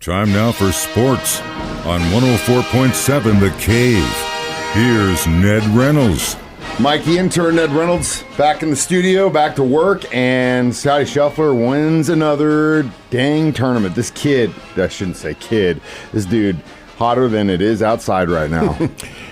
Time now for sports on 104.7 The Cave. Here's Ned Reynolds. Mikey intern Ned Reynolds back in the studio, back to work, and Scotty Scheffler wins another dang tournament. This kid, I shouldn't say kid, this dude, hotter than it is outside right now.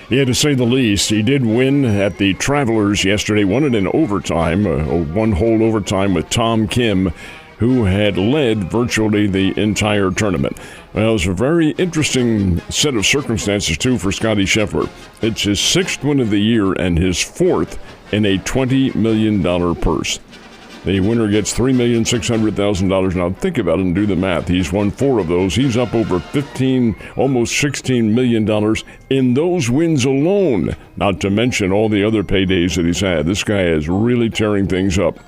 Yeah, to say the least. He did win at the Travelers yesterday, won it in overtime, a one-hole overtime with Tom Kim, who had led virtually the entire tournament. Well, it was a very interesting set of circumstances, too, for Scotty Scheffler. It's his sixth win of the year and his fourth in a $20 million purse. The winner gets $3,600,000. Now, think about it and do the math. He's won four of those. He's up over almost $16 million in those wins alone, not to mention all the other paydays that he's had. This guy is really tearing things up.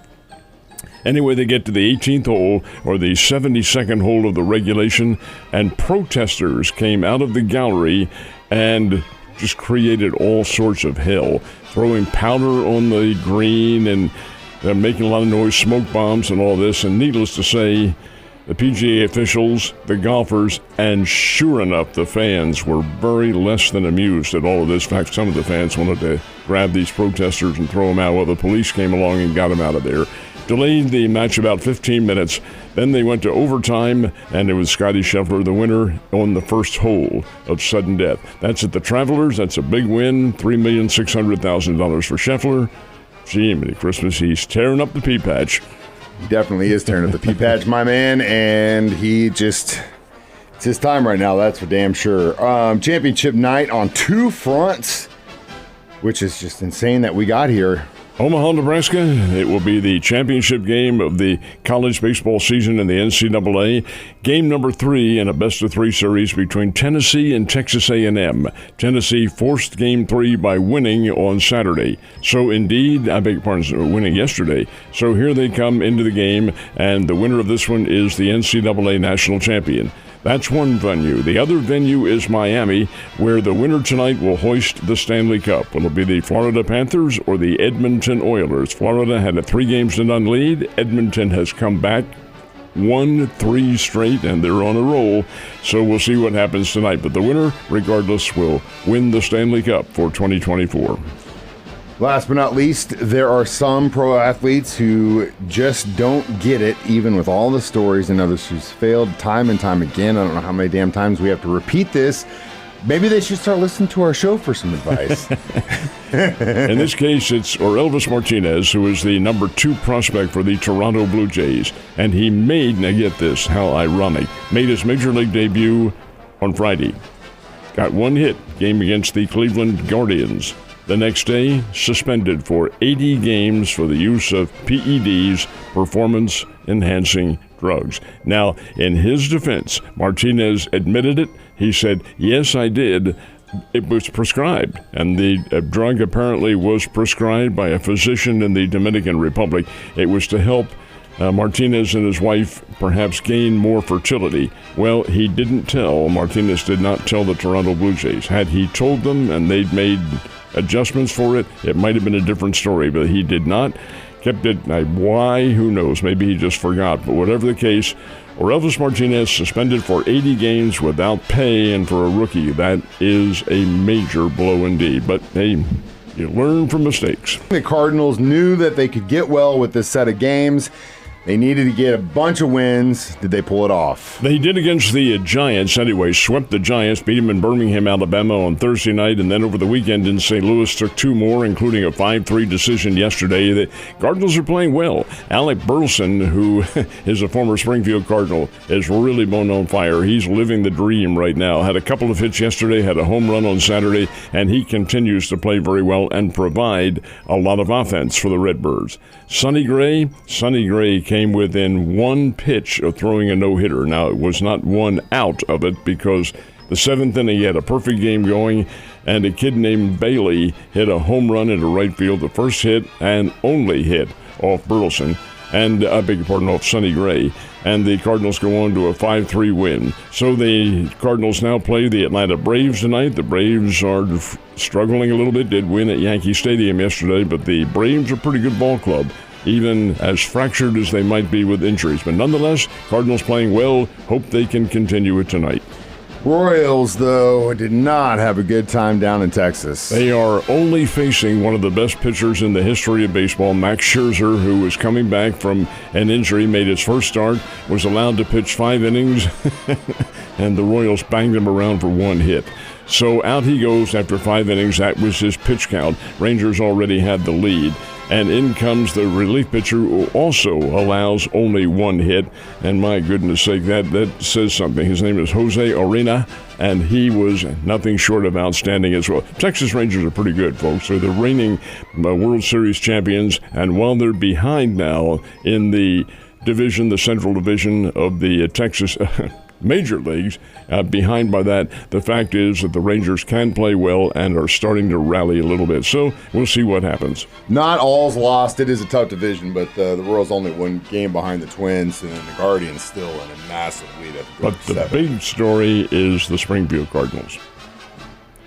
Anyway, they get to the 18th hole, or the 72nd hole of the regulation, and protesters came out of the gallery and just created all sorts of hell, throwing powder on the green and making a lot of noise, smoke bombs and all this. And needless to say, the PGA officials, the golfers, and sure enough, the fans were very less than amused at all of this. In fact, some of the fans wanted to grab these protesters and throw them out. Well, the police came along and got them out of there. Delayed the match about 15 minutes. Then they went to overtime, and it was Scotty Scheffler, the winner, on the first hole of sudden death. That's at the Travelers. That's a big win, $3,600,000 for Scheffler. Gee, Merry Christmas. He's tearing up the pea patch. He definitely is tearing up the pea patch, my man, and it's his time right now, that's for damn sure. Championship night on two fronts, which is just insane that we got here. Omaha, Nebraska, it will be the championship game of the college baseball season in the NCAA. Game number 3 in a best-of-3 series between Tennessee and Texas A&M. Tennessee forced Game 3 by winning on Saturday. So, indeed, I beg your pardon, winning yesterday. So here they come into the game, and the winner of this one is the NCAA national champion. That's one venue. The other venue is Miami, where the winner tonight will hoist the Stanley Cup. Will it be the Florida Panthers or the Edmonton Oilers? Florida had a 3-0 lead. Edmonton has come back, won 3 straight, and they're on a roll. So we'll see what happens tonight. But the winner, regardless, will win the Stanley Cup for 2024. Last but not least, there are some pro athletes who just don't get it, even with all the stories, and others who's failed time and time again. I don't know how many damn times we have to repeat this. Maybe they should start listening to our show for some advice. In this case, it's Elvis Martinez, who is the number 2 prospect for the Toronto Blue Jays. And he made, now get this, how ironic, made his Major League debut on Friday. Got 1 hit, game against the Cleveland Guardians. The next day, suspended for 80 games for the use of PEDs, performance-enhancing drugs. Now, in his defense, Martinez admitted it. He said, yes, I did. It was prescribed, and the drug apparently was prescribed by a physician in the Dominican Republic. It was to help Martinez and his wife perhaps gain more fertility. Well, he didn't tell. Martinez did not tell the Toronto Blue Jays. Had he told them and they'd made adjustments for it, it might have been a different story, but he did not. Kept it, why, who knows, maybe he just forgot, but whatever the case, Elvis Martinez suspended for 80 games without pay, and for a rookie, that is a major blow indeed, but hey, you learn from mistakes. The Cardinals knew that they could get well with this set of games. They needed to get a bunch of wins. Did they pull it off? They did against the Giants anyway. Swept the Giants, beat them in Birmingham, Alabama on Thursday night, and then over the weekend in St. Louis took 2 more, including a 5-3 decision yesterday. The Cardinals are playing well. Alec Burleson, who is a former Springfield Cardinal, is really bone on fire. He's living the dream right now. Had a couple of hits yesterday, had a home run on Saturday, and he continues to play very well and provide a lot of offense for the Redbirds. Sonny Gray came within 1 pitch of throwing a no-hitter. Now, it was not 1 out of it because the 7th inning he had a perfect game going, and a kid named Bailey hit a home run into right field, the first hit and only hit off Burleson, and I beg your pardon, off Sonny Gray. And the Cardinals go on to a 5-3 win. So the Cardinals now play the Atlanta Braves tonight. The Braves are struggling a little bit, did win at Yankee Stadium yesterday, but the Braves are a pretty good ball club. even as fractured as they might be with injuries. But nonetheless, Cardinals playing well. Hope they can continue it tonight. Royals, though, did not have a good time down in Texas. They are only facing one of the best pitchers in the history of baseball, Max Scherzer, who was coming back from an injury, made his first start, was allowed to pitch 5 innings, and the Royals banged him around for 1 hit. So out he goes after 5 innings. That was his pitch count. Rangers already had the lead. And in comes the relief pitcher, who also allows only 1 hit. And my goodness sake, that says something. His name is Jose Arena, and he was nothing short of outstanding as well. Texas Rangers are pretty good, folks. They're the reigning World Series champions, and while they're behind now in the division, the Central Division of the Texas Major Leagues, behind by that, the fact is that the Rangers can play well and are starting to rally a little bit. So we'll see what happens. Not all's lost. It is a tough division, but the Royals only 1 game behind the Twins, and the Guardians still in a massive lead. But the big story is the Springfield Cardinals.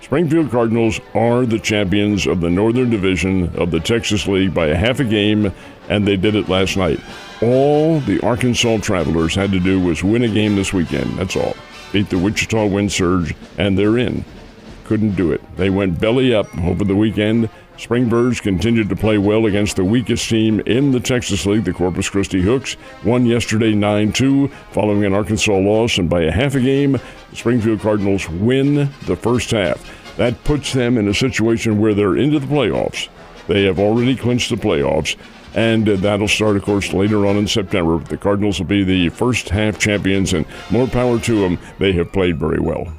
Springfield Cardinals are the champions of the Northern Division of the Texas League by a half a game, and they did it last night. All the Arkansas Travelers had to do was win a game this weekend. That's all. Beat the Wichita Wind Surge, and they're in. Couldn't do it. They went belly up over the weekend. Springbirds continued to play well against the weakest team in the Texas League, the Corpus Christi Hooks. Won yesterday 9-2 following an Arkansas loss, and by a half a game, the Springfield Cardinals win the first half. That puts them in a situation where they're into the playoffs. They have already clinched the playoffs, and that'll start, of course, later on in September. The Cardinals will be the first half champions, and more power to them. They have played very well.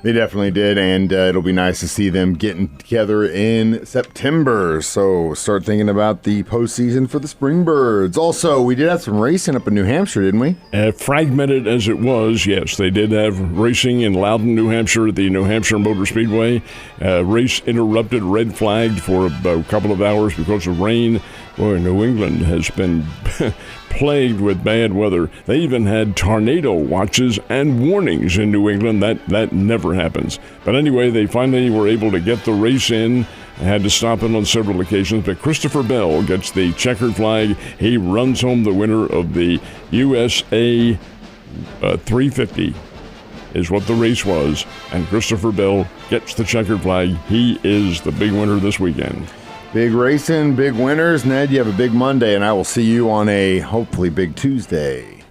They definitely did, and it'll be nice to see them getting together in September. So start thinking about the postseason for the Springbirds. Also, we did have some racing up in New Hampshire, didn't we? Fragmented as it was, yes. They did have racing in Loudon, New Hampshire at the New Hampshire Motor Speedway. Race interrupted, red flagged for a couple of hours because of rain. Boy, New England has been plagued with bad weather. They even had tornado watches and warnings in New England. That never happens. But anyway, they finally were able to get the race in. I had to stop it on several occasions, but Christopher Bell gets the checkered flag. He runs home the winner of the USA 350 is what the race was, and Christopher Bell gets the checkered flag. He is the big winner this weekend. Big racing, big winners. Ned, you have a big Monday, and I will see you on a hopefully big Tuesday.